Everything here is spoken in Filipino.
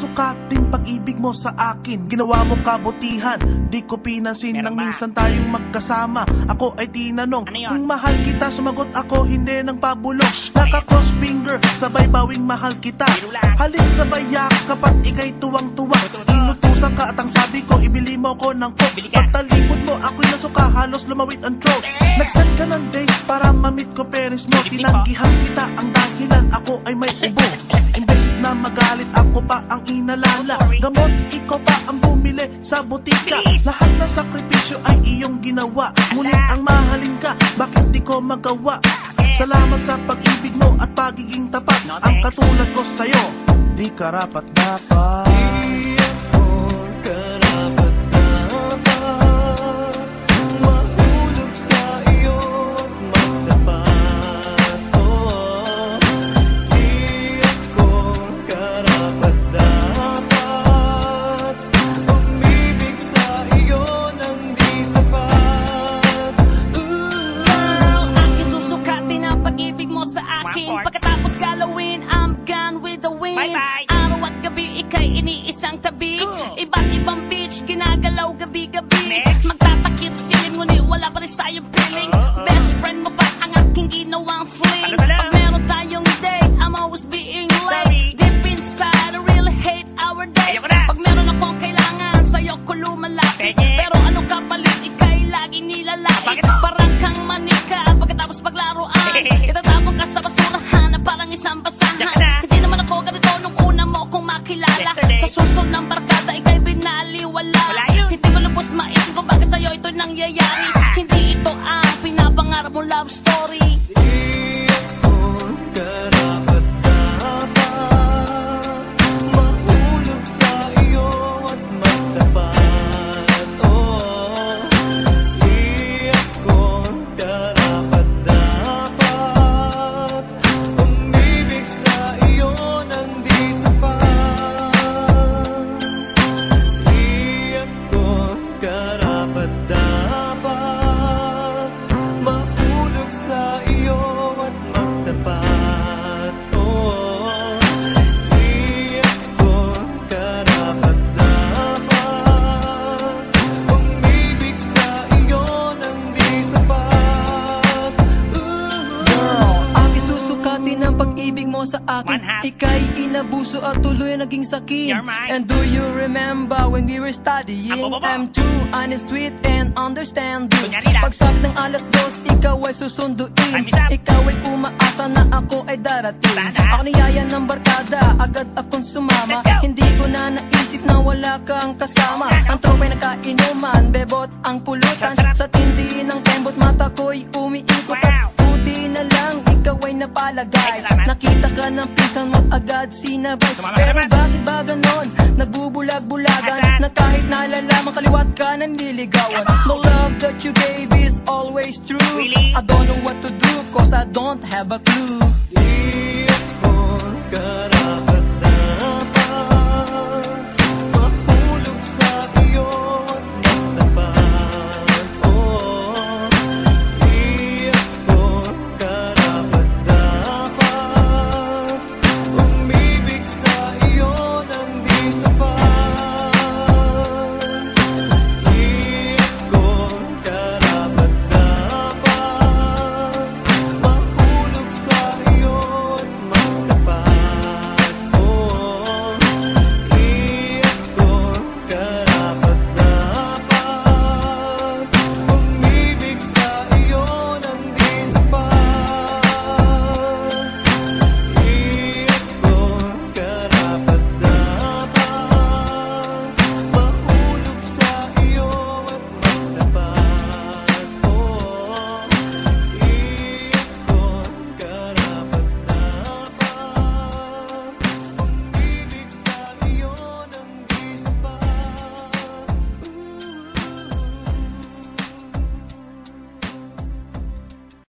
susukatin pag-ibig mo sa akin? Ginawa mo kabutihan, di ko pinansin nang minsan tayong magkasama. Ako ay tinanong kung mahal kita, sumagot ako hindi ng pabulong. Naka-cross finger, sabay bawing mahal kita. Halik sabay yakap at ikay tuwang-tuwa. Inutusan ka at ang sabi ko, ibili mo ko ng coke. Pagtalikod mo, ako'y nasuka, halos lumawit ang throat. Nag-send ka ng date para mamit ko penis mo. Tinanggihan kita, ang dahilan ako ay may ubo. Imbes na magalit, ako pa ang inalala. Gamot, ikaw pa ang bumili sa butika. Lahat ng sakripisyo ay iyong ginawa. Ngunit ang mahalin ka, bakit di ko magawa? Salamat sa pag-ibig mo at pagiging tapat. Ang katulad ko sa'yo, di karapat-dapat. Pagkatapos galawin, I'm gone with the wind. Bye-bye. Araw at gabi, ika'y iniisang tabi. Iba't ibang beach, ginagalaw gabi-gabi. Magtatakip silim, ngunit wala pa rin tayong feeling. Best friend mo ba ang aking ginawang fling? Pag meron tayong date, I'm always being late. Deep inside, I really hate our date. Pag meron akong kailangan, sa'yo ko lumalapit. Pero anong kapalit, ika'y laging nilalait. Parang kang manika, pagkatapos paglaruan, itatapon ka sa basurahan na parang isang basahan. Hindi naman ako ganito nung una mo kong makilala. Sa susunod ng barkada, ika'y binaliwala. Hindi ko lubos maisip kung bakit sa'yo ito nangyayari. Hindi ito ang pinapangarap mong love story. Sa akin, ika'y inabuso at tuloy naging sakin. And do you remember when we were studying? I'm true, honest, sweet, and understanding. Pagsap ng 2:00, ikaw ay susunduin. Ikaw ay umaasa na ako ay darating. Ako niyaya ng barkada, agad akong sumama. Hindi ko na naisip na wala kang kasama. Ang tropay nagkainuman, bebot ang pulutan. Sa tindi ng tembot, mata ko'y umiikot. Buti na lang, ikaw ay napalagay. Nakita ka ng pinsan mo agad sinabay. Pero bakit ba ganon? Nagbubulag-bulagan na kahit nalalaman kaliwat ka nanliligawan. The love that you gave is always true. I don't know what to do cause I don't have a clue.